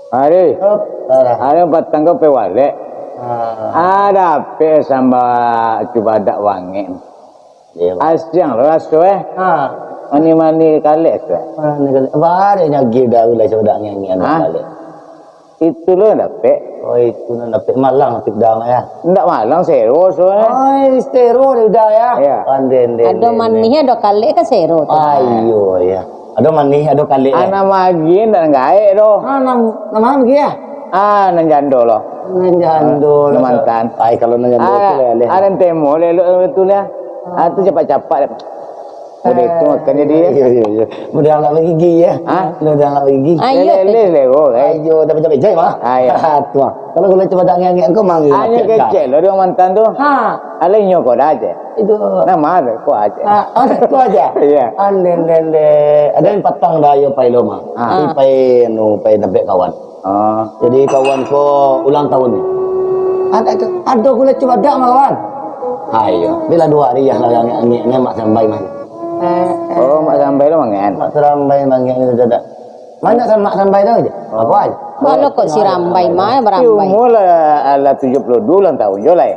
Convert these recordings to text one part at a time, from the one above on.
Hari, ada batang kau pewale. Ada pe sama cuba dak wangi. Asyang lo aso mani kali tu. Bare nyagi dah ulai coba dak nyanyi kali. Itu lo dape. Oh itu nak dapat Malang tidak ya? Ndak Malang sero so. Oh stero dah ya? Ya. Ada manih ada kali ke sero. Ayo ya. Ada manih ada kali. Anak magi dan gae do. Nama lagi ya? Nan jando lo. Nan jando. Mantan. Ai kalau nan jando tu le. Ada temo le betul ya. Itu cepat-cepat. Udah itu makannya dia. Iya. Mudah angkat gigi ya. Mudah angkat gigi. Ayo dapat jai mah. Ayo. Tuh. Kalau kau coba dak nyanyi engkau manggil. Hanya kecil lo dia mantan tu. Alainya kau dah aja. Itu. Nama ada kau aja. Kau aja. Iya. Anden. Ada yang patang dah yo pai loma. Pai dapat kawan. Jadi kawan ko ulang tahun ni. Ada kau coba dak kawan. Ayo. Bila 2 hari yang ni mak sampai mah. Mak sampai lo mangen. Mak sampai mangen itu dah. Mana sama mak sampai tu aja. Apa aja? Kalau kok si rambai mah berambai. Umur ala 72 ulang tahun jo lah.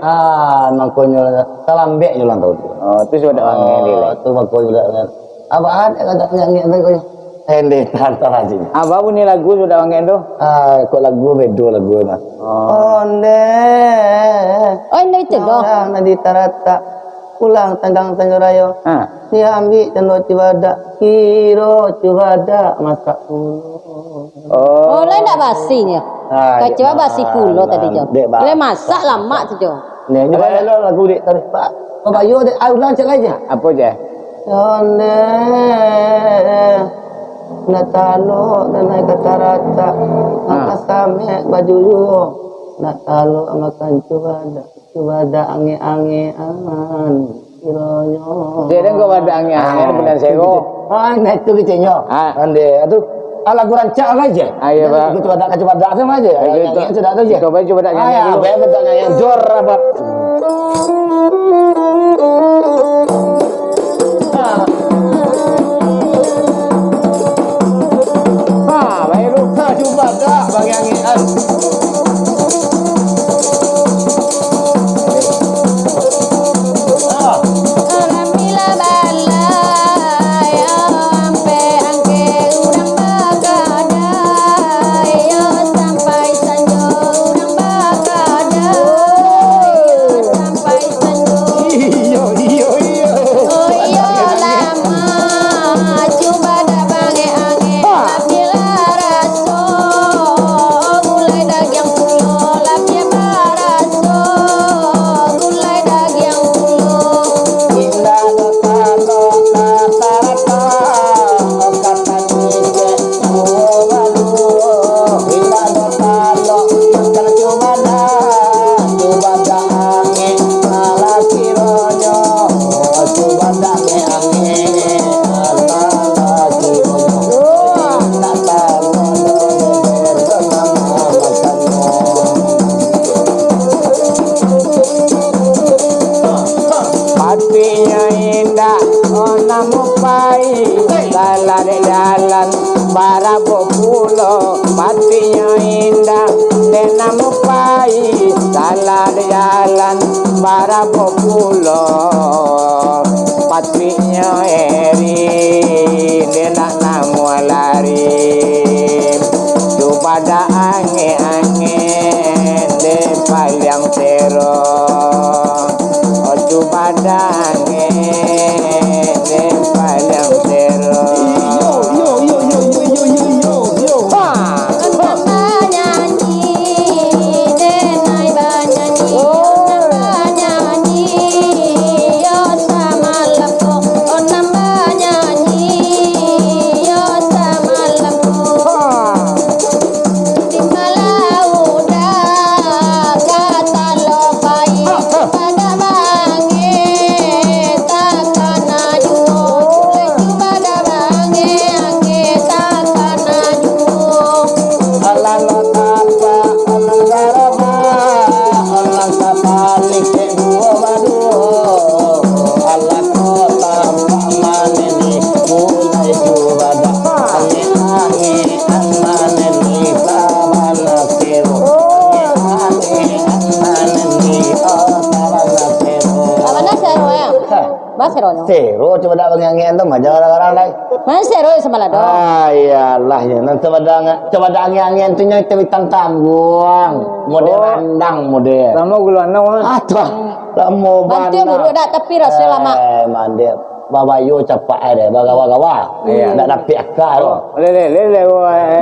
Makanya salambek je ulang tahun. Tu sudah mangen dia. Tu makanya dah. Apa ada kata nyanyi tu kau. Hende tantar aja. Apa bunyi lagu sudah mangen tu? Kok lagu bedo lagu mah. Onde. Oh ini itu doh. Nanti tarata. Pulang tanggang Tanjurayo. Dia ambil cendol cibadak. Kiro cibadak masak pulo. Oh, lain tak basinya. Kau coba basi pulo tadi jo. Le masak lama tu jo. Nih, coba lo lagu dek tarik Pak. Bapak yo dek ulang cek aja. Apa je? Onde. Natalo dan kata rata. Maka same baju yo. Natalo makan cibadak. Cibadak ange-angean. Kironyo. Dia dah kau ada angin bulan sego. Nah itu kecilnya. Ande, aduh. Lagu rancak aja. Ayo pak. Coba dak sama aja. Yang sudah tu je. Coba dak nyanyi. Ayo, betul yang jor apa. Baru coba dak bagi angin. Para populo patrinya eri denak namu lari pada angin de paling tero pada angin de paling tero Sero coba dak bangen tu mah orang-orang lain. Mana seru sama lado? Iyalah ya nanti coba dak angin tu nya kita tanggung. Model andang model. Lama gulana wah. Atuh. Lama Bantu buru dak tapi rasanya lama. Mandek. Babayo capak ada bagawa-gawa. Ndak dapat akal. Le.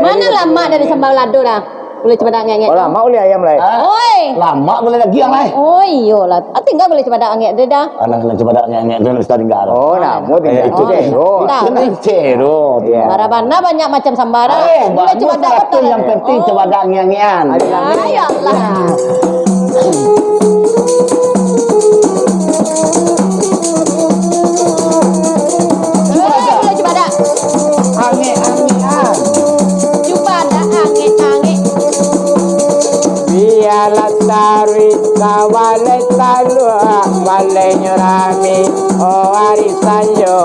Mana lama dari sambal lado dah? Boleh coba dak ngek. Oh, lama uli ayam lai. Oi. Lama boleh lagi yang lain. Oh iyalah. Tinggal boleh coba dak ngek dah. Anak coba dak ngek tu Ustaz tinggal. Oh, namu tinggal itu Sero. Itu Sero. Marabana banyak macam sambal dah. Boleh coba dak betul yang penting coba dak ngek-ngekan. Ya Allah. Boleh coba dak. Angin-anginan. Coba dak angek-angek. Biarlah tarwi kawale talua wale nyurami oh arisanyo.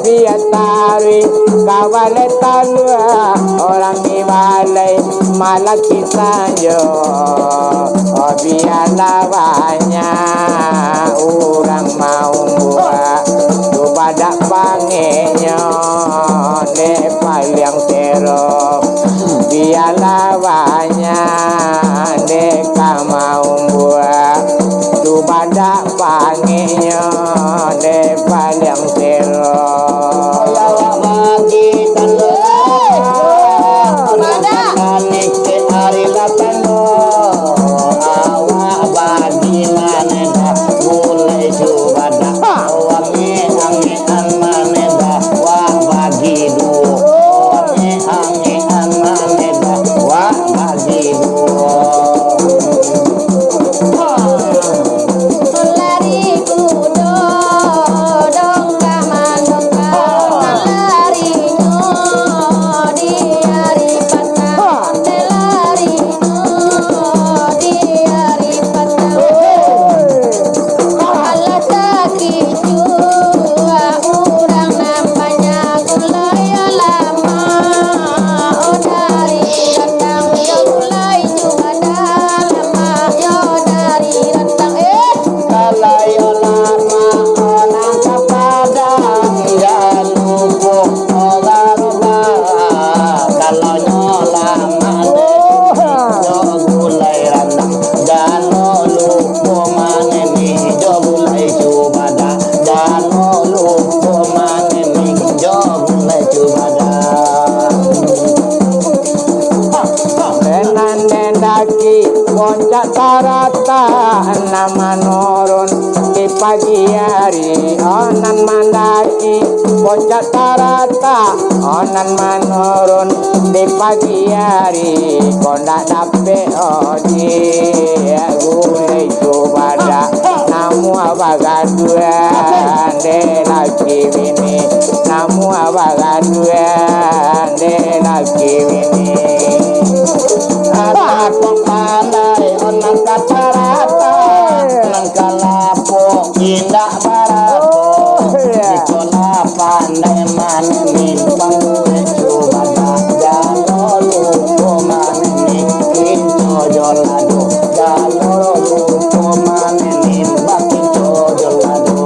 Biar tarwi kawale talua orang iwale malaki sanyo. Oh biarlah banyak orang mau buat coba dak pangenyo de paling terok. Biarlah banyak deka mau buat coba dak pangenyo de paling terok. Awak bagi tanah. Nanik ke hari lapan awak bagi mana dah mulai coba dah. Awak angin mana dah wah bagi dua. Angin mana dah wah bagi dua. Lari kudo dong kamanong lari di hari patah lari di hari patah Allah sakit jua orang nampaknya gulai lama oh dari datang yo gulai juga dah lama yo dari datang Kalayo lama orang kapadang dan lupuk oga-oga. Kalau lama jo gulai randang dan lupuk maneni jo gulai cubada dan lupuk maneni jo gulai cubada. Tenan dendaki puncak tarata nama nurun di pagi hari onan mandaki puncak tarata onan manurun di pagi hari kondak dape odi gulai cubada namu abagaduan de laki bini namu abagaduan de laki bini. Anak pandai onang kacarata nang kalapo indah barato sekolah pandai manemin bangule cubada jalo lupo manemin kinco jolado jalo lupo manemin bakinco jolado.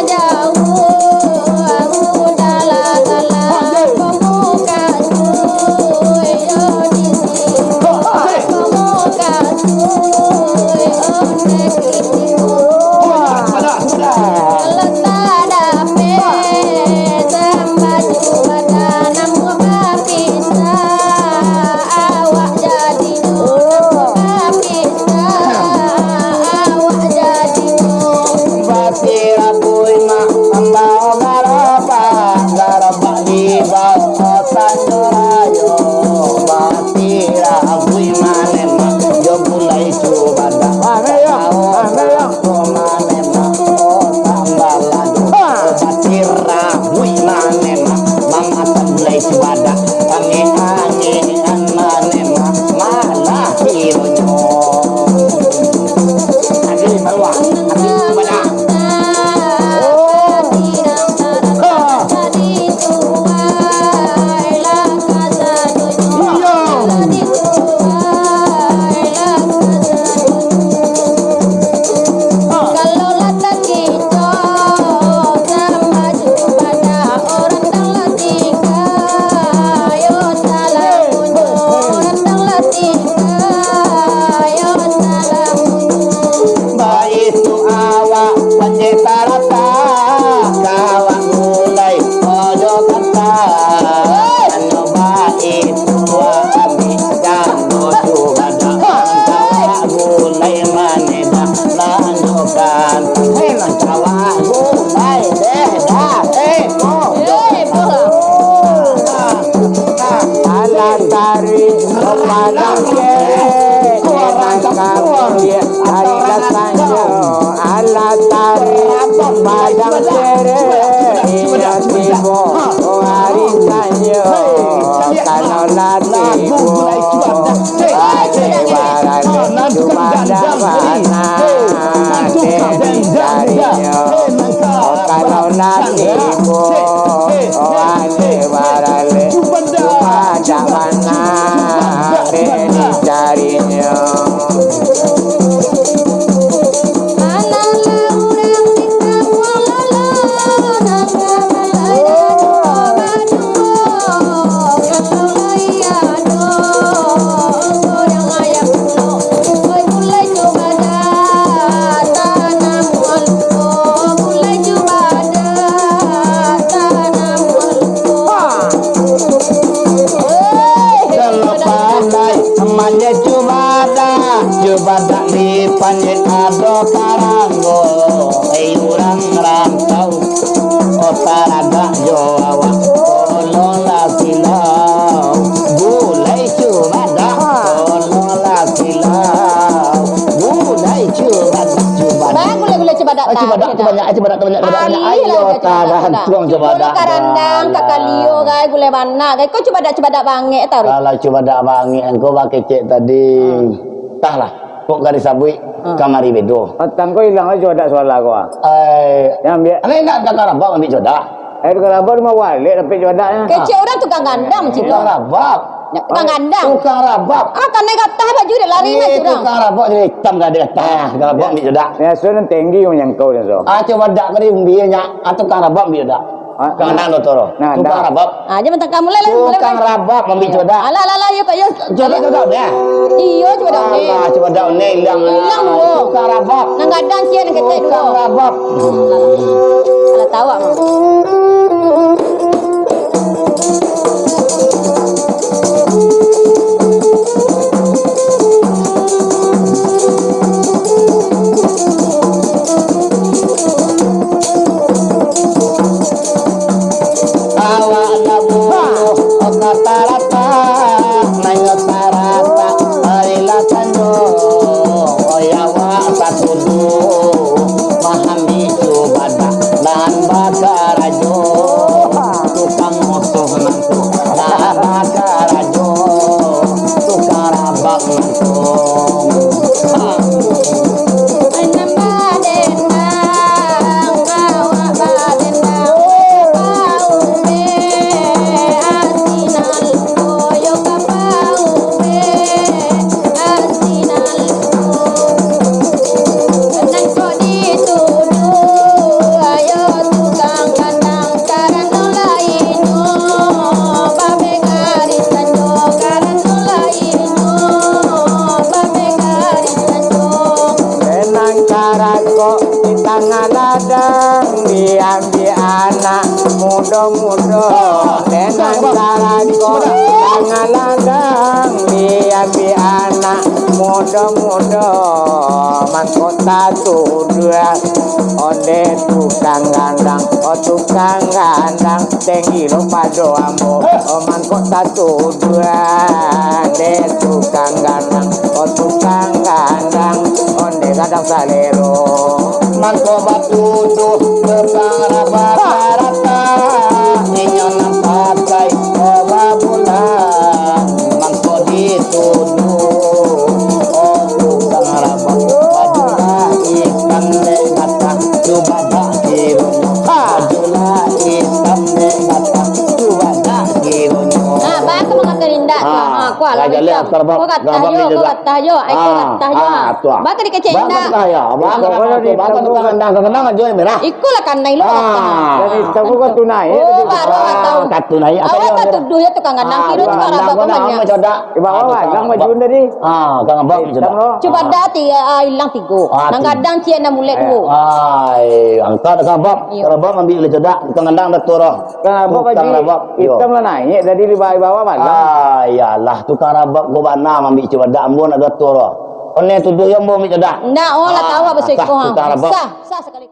jauh tere iya tibo hari sanyo kalau latibo warane cuma dabana deni carinya kalau latibo warane cuma dabana deni carinya. Cubada di panjat ado karango urang rantau otaraga joawa kolola silau gulai cubada kolola silau gulai cubada Bang gulai cubada ayo tahan tuang cubada karandang kakalio gai gulai bana gai kau cubada bange tahu kalau cubada bangi engkau pakai cek tadi entahlah kok garis sabui kamari bedo Atang ko hilang aja ada soal aku. Yang biar ana nak karabak ambil jodak kalau mau walik tapi jodaknya. kecil orang tukang gandam cik tukang rabak tukang gandam tukang rabak kan naik atas baju dia lari nak curang tukang rabak jadi hitam dah dia tukang rabak ambil jodak Ya sudah tinggi yang kau ni so. coba dak kari umbinya tukang rabak ambil jodak kang nang toro tukang rabak jangan mentang kamu lele tukang rabak ambil jodak ala yuk yuk jodak dia iyo coba dah ni coba dak ni hilang tukang rabak nang gadang cia nang ketek dulu tukang rabak ala tahu ah diambil anak muda-muda dengan cara kau jangan ladang diambil anak muda-muda mahkota tu dua onde tukang gandang tinggi lo pado ambo mahkota tu dua de tukang gandang onde gadang salero Manko batu tu tepang rata inyon pakai oba bulan mangko ditudu tukang rabak majulah ikan negata cubada kirunya majulah ikan negata cubada kirunya baku mengatakan indah aku ala kau kata yo baku dikecek indah Kenang aja merah. Ikulah kan naik lo Jadi tahu kau tunai. baru tahu Kat tunai apa awak tak tuduh ya tukang gandang kira tukang rabak banyak Bawa lang maju tadi. kang abang jodak. coba dati hilang tiga nang gadang cia na mulet dua angkat kang abang. Kang abang ambil jodak tukang gandang dak toro. Kang rabak hitam lah naik dari di bawah malam. Yalah tukang rabak go bana ambil jodak ambon ada toro. Onne tuduh yang mau jodak. ndak lah tahu apa sih kau tukang rabak. sah sekali